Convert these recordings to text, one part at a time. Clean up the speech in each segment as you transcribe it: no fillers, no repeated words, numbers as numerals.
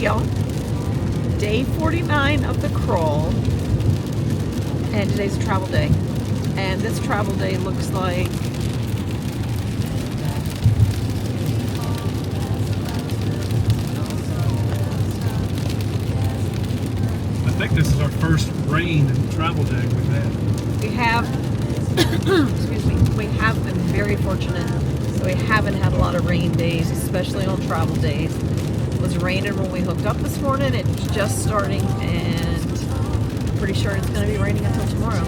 y'all. Day 49 of the crawl. And today's a travel day. And this travel day looks like I think this is our first rain and travel day we've had. we have excuse me, we have been very fortunate. So we haven't had a lot of rain days, especially on travel days. It was raining when we hooked up this morning. It's just starting, and I'm pretty sure it's going to be raining until tomorrow,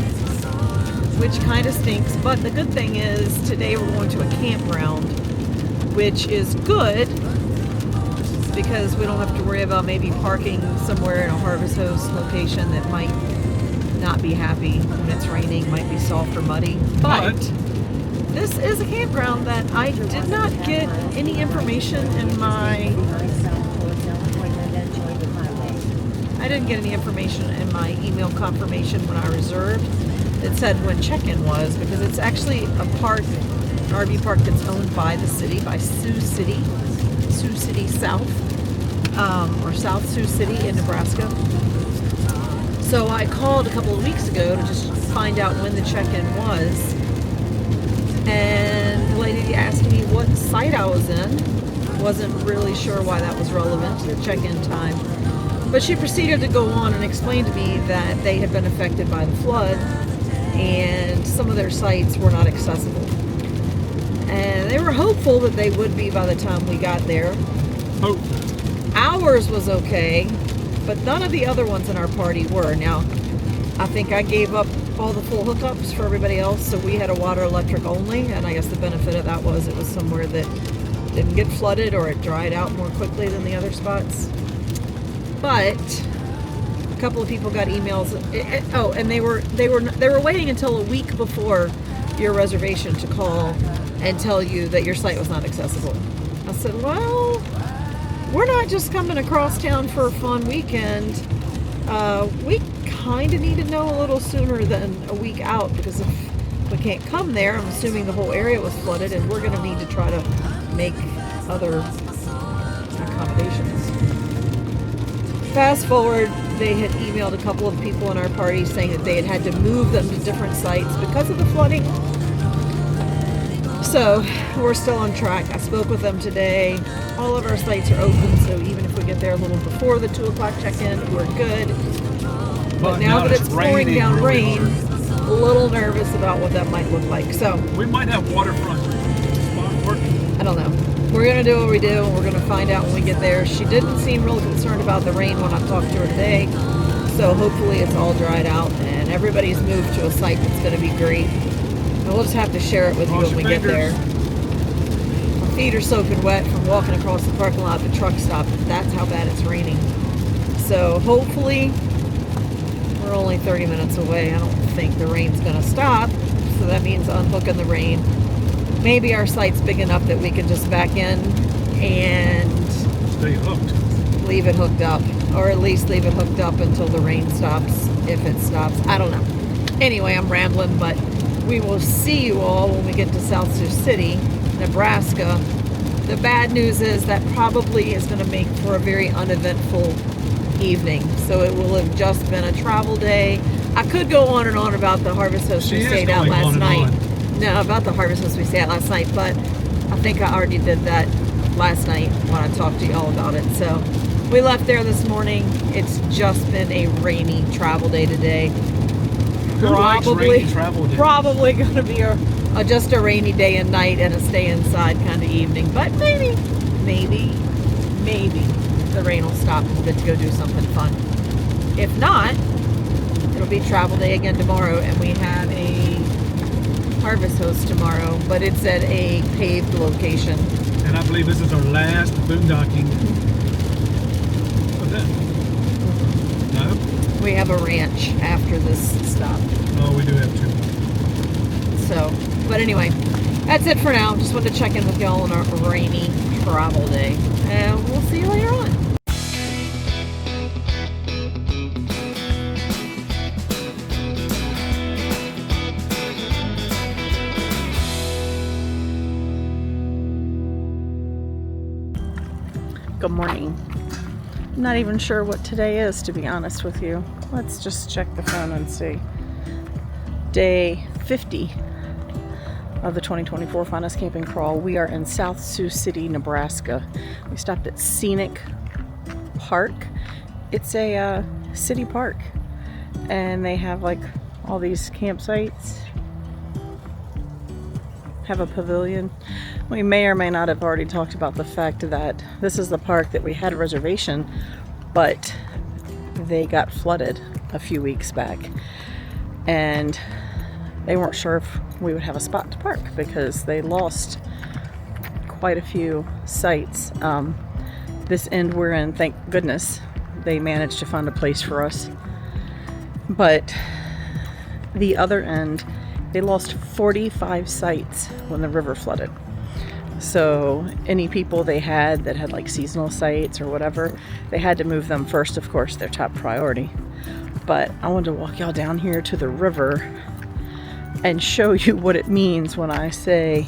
which kind of stinks. But the good thing is today we're going to a campground, which is good because we don't have to worry about maybe parking somewhere in a Harvest Host location that might not be happy when it's raining, might be soft or muddy. But this is a campground that I did not get any information in my email confirmation when I reserved. It said when check-in was, because it's actually a park, an RV park that's owned by the city, by Sioux City South, or South Sioux City in Nebraska. So I called a couple of weeks ago to just find out when the check-in was. And the lady asked me what site I was in. Wasn't really sure why that was relevant to the check-in time. But she proceeded to go on and explain to me that they had been affected by the flood and some of their sites were not accessible. And they were hopeful that they would be by the time we got there. Hopeful. Ours was okay, but none of the other ones in our party were. Now, I think I gave up all the full hookups for everybody else, so we had a water electric only, and I guess the benefit of that was it was somewhere that didn't get flooded or it dried out more quickly than the other spots. But a couple of people got emails. And they were waiting until a week before your reservation to call and tell you that your site was not accessible. I said, well, we're not just coming across town for a fun weekend. We kind of need to know a little sooner than a week out, because if we can't come there, I'm assuming the whole area was flooded, and we're going to need to try to make other accommodations. Fast forward, they had emailed a couple of people in our party saying that they had to move them to different sites because of the flooding. So we're still on track. I spoke with them today. All of our sites are open, so even if we get there a little before the 2 o'clock check-in, we're good. But now that it's pouring down rain, a little nervous about what that might look like. So we might have waterfront spot working. I don't know. We're going to do what we do, and we're going to find out when we get there. She didn't seem real concerned about the rain when I talked to her today, so hopefully it's all dried out and everybody's moved to a site that's going to be great. And we'll just have to share it with you when we get there. My feet are soaking wet from walking across the parking lot at the truck stop. That's how bad it's raining. So hopefully we're only 30 minutes away. I don't think the rain's going to stop, so that means unhooking the rain. Maybe our site's big enough that we can just back in and stay hooked. Leave it hooked up, or at least leave it hooked up until the rain stops, if it stops. I don't know. Anyway, I'm rambling, but we will see you all when we get to South Sioux City, Nebraska. The bad news is that probably is going to make for a very uneventful evening. So it will have just been a travel day. I could go on and on about the Harvest Host we stayed out last night. No, about the Harvest Host we stayed at last night, but I think I already did that last night when I talked to you all about it. So we left there this morning. It's just been a rainy travel day today. Probably going to be just a rainy day and night and a stay inside kind of evening. But maybe the rain will stop and we'll get to go do something fun. If not, it'll be travel day again tomorrow, and we have a Harvest Host tomorrow, but it's at a paved location. And I believe this is our last boondocking event. No? We have a ranch after this stop. Oh, we do have 2. So, but anyway, that's it for now. Just wanted to check in with y'all on our rainy travel day. And we'll see you later on. Good morning. I'm not even sure what today is, to be honest with you. Let's just check the phone and see. Day 50 of the 2024 FindUsCamping Crawl. We are in South Sioux City, Nebraska. We stopped at Scenic Park. It's a city park, and they have like all these campsites. Have a pavilion. We may or may not have already talked about the fact that this is the park that we had a reservation, but they got flooded a few weeks back, and they weren't sure if we would have a spot to park because they lost quite a few sites. This end we're in, thank goodness, they managed to find a place for us. But the other end, they lost 45 sites when the river flooded. So any people they had that had like seasonal sites or whatever, they had to move them first, of course, their top priority. But I wanted to walk y'all down here to the river and show you what it means when I say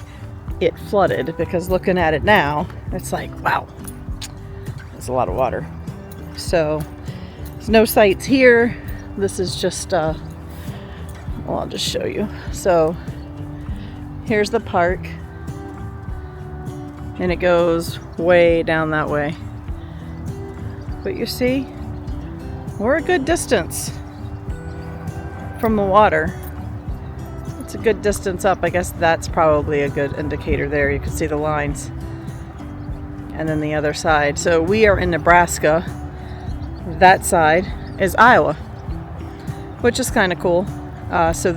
it flooded, because looking at it now, it's like, wow, there's a lot of water. So there's no sites here. This is just, well, I'll just show you. So here's the park, and it goes way down that way. But you see, we're a good distance from the water. It's a good distance up. I guess that's probably a good indicator there. You can see the lines. And then the other side. So we are in Nebraska. That side is Iowa, which is kind of cool. So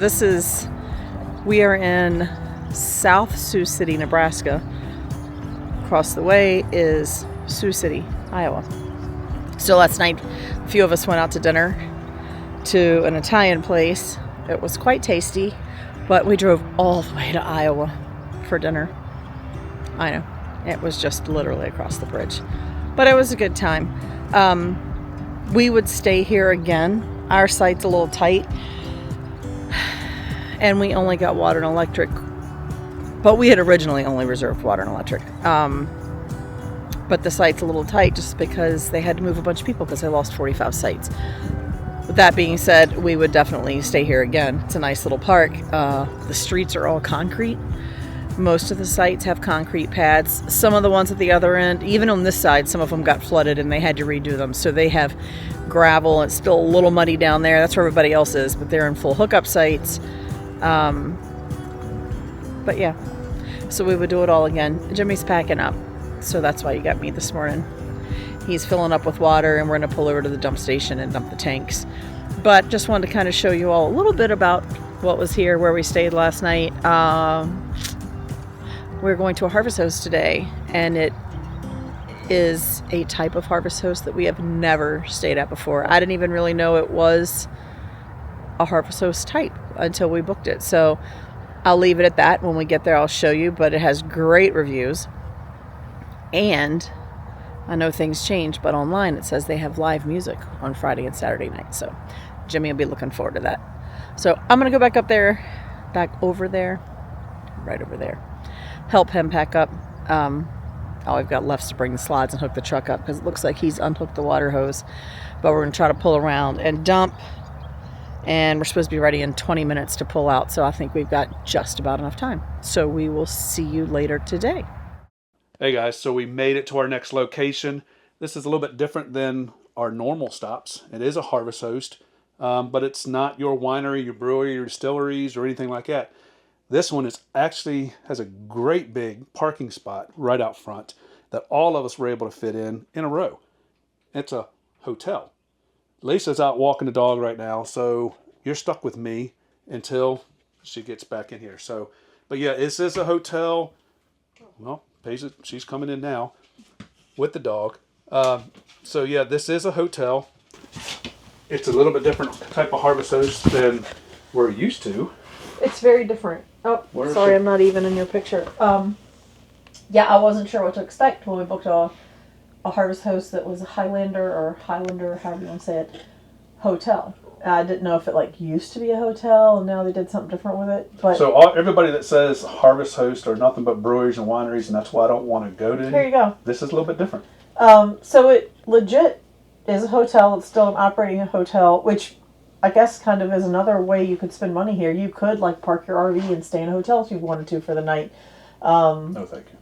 we are in South Sioux City, Nebraska. Across the way is Sioux City, Iowa. So last night, a few of us went out to dinner to an Italian place. It was quite tasty, but we drove all the way to Iowa for dinner. I know, it was just literally across the bridge, but it was a good time. We would stay here again. Our site's a little tight, and we only got water and electric, but we had originally only reserved water and electric. But the site's a little tight just because they had to move a bunch of people because they lost 45 sites. With that being said, we would definitely stay here again. It's a nice little park. The streets are all concrete. Most of the sites have concrete pads. Some of the ones at the other end, even on this side, some of them got flooded and they had to redo them. So they have gravel. It's still a little muddy down there. That's where everybody else is, but they're in full hookup sites. But yeah, so we would do it all again. Jimmy's packing up, so that's why you got me this morning. He's filling up with water, and we're going to pull over to the dump station and dump the tanks. But just wanted to kind of show you all a little bit about what was here, where we stayed last night. We're going to a harvest host today, and it is a type of harvest host that we have never stayed at before. I didn't even really know it was a harvest host type until we booked it. So I'll leave it at that. When we get there, I'll show you, but it has great reviews. And I know things change, but online it says they have live music on Friday and Saturday night. So Jimmy will be looking forward to that. So I'm going to go back over there, right over there, help him pack up. All I've got left is to bring the slides and hook the truck up because it looks like he's unhooked the water hose. But we're going to try to pull around and dump. And we're supposed to be ready in 20 minutes to pull out. So I think we've got just about enough time. So we will see you later today. Hey guys, so we made it to our next location. This is a little bit different than our normal stops. It is a harvest host, but it's not your winery, your brewery, your distilleries, or anything like that. This one has a great big parking spot right out front that all of us were able to fit in a row. It's a hotel. Lisa's out walking the dog right now, so you're stuck with me until she gets back in here. So, but yeah, this is a hotel. Well, she's coming in now with the dog. So yeah, this is a hotel. It's a little bit different type of harvest host than we're used to. It's very different. Oh, sorry, I'm not even in your picture. Yeah, I wasn't sure what to expect when we booked a harvest host that was a Highlander, however you want to say it, hotel. I didn't know if it used to be a hotel and now they did something different with it. But so everybody that says harvest host are nothing but breweries and wineries, and that's why I don't want to go to. Here you go. This is a little bit different. So it legit is a hotel. It's still an operating hotel, which I guess kind of is another way you could spend money here. You could like park your RV and stay in a hotel if you wanted to for the night. No, thank you.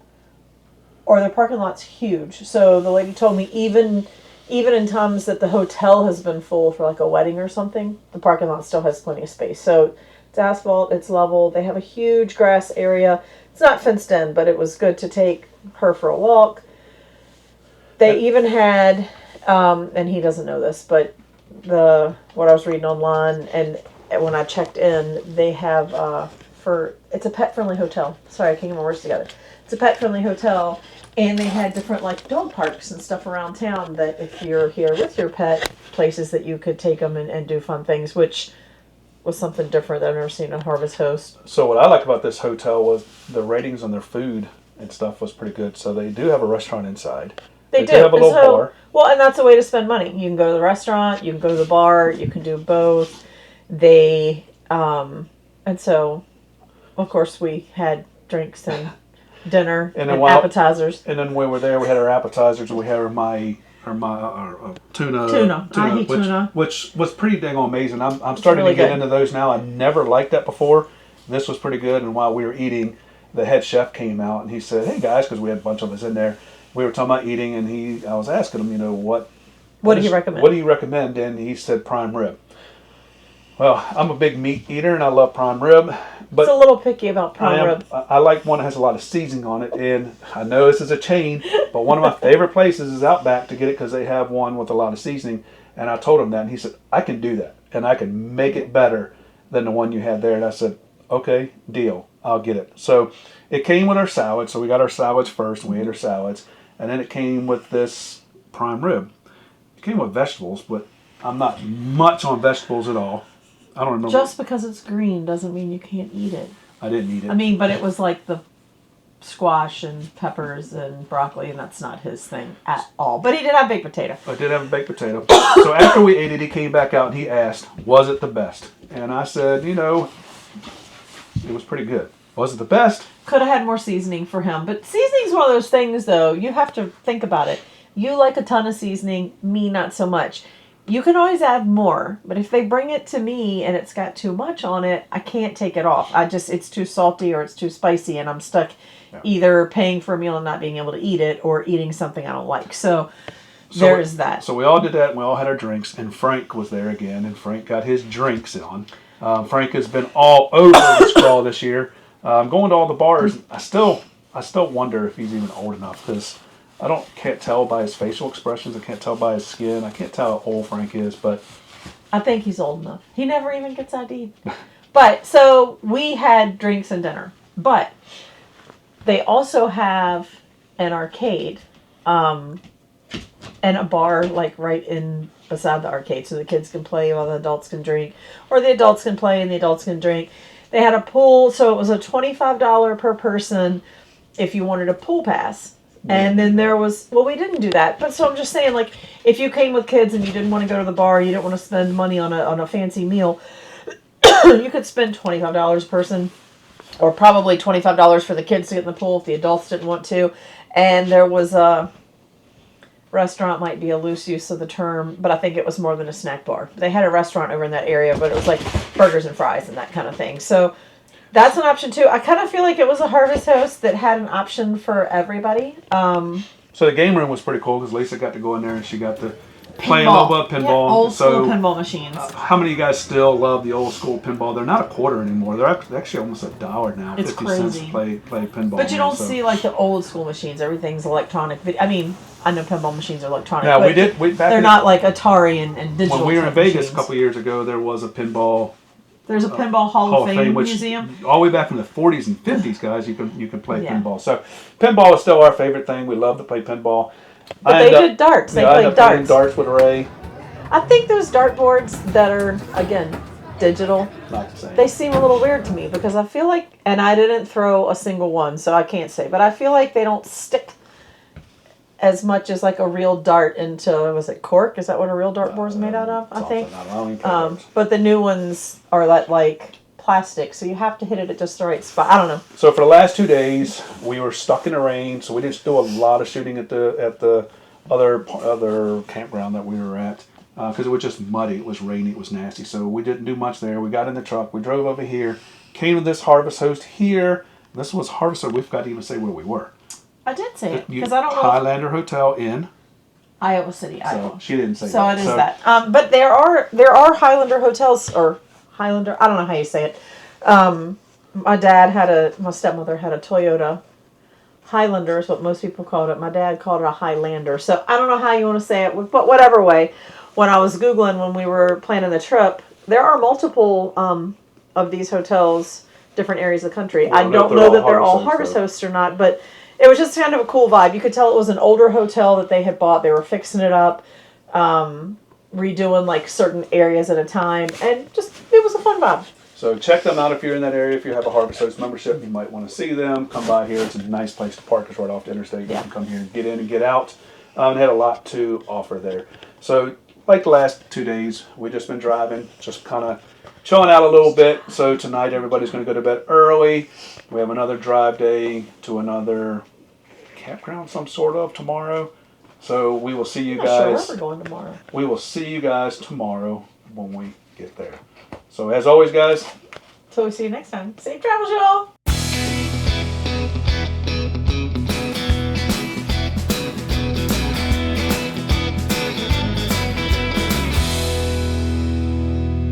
Or their parking lot's huge. So the lady told me even in times that the hotel has been full for like a wedding or something, the parking lot still has plenty of space. So it's asphalt, it's level. They have a huge grass area. It's not fenced in, but it was good to take her for a walk. They even had, and he doesn't know this, but what I was reading online, and when I checked in, they have it's a pet friendly hotel. Sorry, I can't get my words together. It's a pet friendly hotel, and they had different like dog parks and stuff around town that if you're here with your pet, places that you could take them and do fun things, which was something different that I've never seen at Harvest Host. So what I like about this hotel was the ratings on their food and stuff was pretty good. So they do have a restaurant inside. They do have a little bar. Well, and that's a way to spend money. You can go to the restaurant, you can go to the bar, you can do both. They, and so, of course, we had drinks and dinner and appetizers. And then when we were there, we had our appetizers. We had our tuna. I hate tuna. Which was pretty dang amazing. I'm starting to get into those now. I never liked that before. This was pretty good. And while we were eating, the head chef came out and he said, "Hey guys," because we had a bunch of us in there. We were talking about eating, and I was asking him, what do you recommend? What do you recommend? And he said prime rib. Well, I'm a big meat eater, and I love prime rib. But it's a little picky about prime rib. I like one that has a lot of seasoning on it, and I know this is a chain, but one of my favorite places is Outback to get it because they have one with a lot of seasoning. And I told him that, and he said, "I can do that, and I can make it better than the one you had there." And I said, "Okay, deal. I'll get it." So it came with our salad, so we got our salads first, and we ate our salads. And then it came with this prime rib. It came with vegetables, but I'm not much on vegetables at all. I don't remember. Just because it's green doesn't mean you can't eat it. I didn't eat it. I mean, but it was like the squash and peppers and broccoli, and that's not his thing at all. But he did have baked potato. I did have a baked potato. So after we ate it, he came back out and he asked, "Was it the best?" And I said, it was pretty good. Was it the best? Could have had more seasoning for him. But seasoning's one of those things, though. You have to think about it. You like a ton of seasoning, me not so much. You can always add more, but if they bring it to me and it's got too much on it, I can't take it off. It's too salty or it's too spicy, and I'm stuck either paying for a meal and not being able to eat it or eating something I don't like. So there is that. So we all did that, and we all had our drinks, and Frank was there again, and Frank got his drinks on. Frank has been all over the sprawl this year. Going to all the bars. I still wonder if he's even old enough because can't tell by his facial expressions. I can't tell by his skin. I can't tell how old Frank is, but I think he's old enough. He never even gets ID'd. But so we had drinks and dinner, but they also have an arcade, and a bar like right in beside the arcade, so the kids can play while the adults can drink, or the adults can play and the adults can drink. They had a pool, so it was a $25 per person if you wanted a pool pass. And then there was, we didn't do that. But so I'm just saying, like, if you came with kids and you didn't want to go to the bar, you didn't want to spend money on a fancy meal, you could spend $25 a person, or probably $25 for the kids to get in the pool if the adults didn't want to. And there was a restaurant, might be a loose use of the term, but I think it was more than a snack bar. They had a restaurant over in that area, but it was like burgers and fries and that kind of thing. So that's an option too. I kind of feel like it was a Harvest Host that had an option for everybody. So the game room was pretty cool because Lisa got to go in there and she got to play a little bit of pinball. Yeah, old school pinball machines. How many of you guys still love the old school pinball? They're not a quarter anymore. They're actually almost $1 now. It's 50 crazy. cents to play pinball. But you don't see like the old school machines. Everything's electronic. I mean, I know pinball machines are electronic. Yeah, but they're not like Atari and digital. When we were in Vegas machines. a couple years ago, there was a pinball. There's a pinball Hall of Fame museum. All the way back from the 40s and 50s, guys, you can play pinball. So pinball is still our favorite thing. We love to play pinball. But they did darts. They played darts. Darts with Ray. I think those dart boards that are, again, digital, not the same. They seem a little weird to me because I feel like, and I didn't throw a single one, so I can't say, but I feel like they don't stick as much as like a real dart into, was it cork? Is that what a real dart board is made out of? I think. But the new ones are like plastic, so you have to hit it at just the right spot. I don't know. So for the last 2 days, we were stuck in the rain, so we didn't do a lot of shooting at the other campground that we were at, because it was just muddy, it was rainy, it was nasty. So we didn't do much there. We got in the truck, we drove over here, came to this Harvest Host here. This was Harvest Host. We forgot to even say where we were. I did say it because I don't know. Highlander Hotel in Iowa City, So Iowa. she didn't say So that. it is that. But there are Highlander hotels, or Highlander. I don't know how you say it. My stepmother had a Toyota Highlander is what most people called it. My dad called it a Highlander. So I don't know how you want to say it, but whatever way. When I was Googling when we were planning the trip, there are multiple of these hotels, different areas of the country. Well, I don't know that they're all Harvest Hosts or not, but it was just kind of a cool vibe. You could tell it was an older hotel that they had bought. They were fixing it up, redoing like certain areas at a time, and just it was a fun vibe. So check them out if you're in that area. If you have a Harvest Host membership, you might want to see them. Come by here. It's a nice place to park. It's right off the interstate. You can come here and get in and get out. And had a lot to offer there. So like the last 2 days, we've just been driving, just kind of chilling out a little bit. So tonight everybody's going to go to bed early. We have another drive day to another campground, some sort of, tomorrow. So we will see you guys. I'm not sure where we're going tomorrow. We will see you guys tomorrow when we get there. So as always, guys. Till we see you next time. Safe travels, y'all.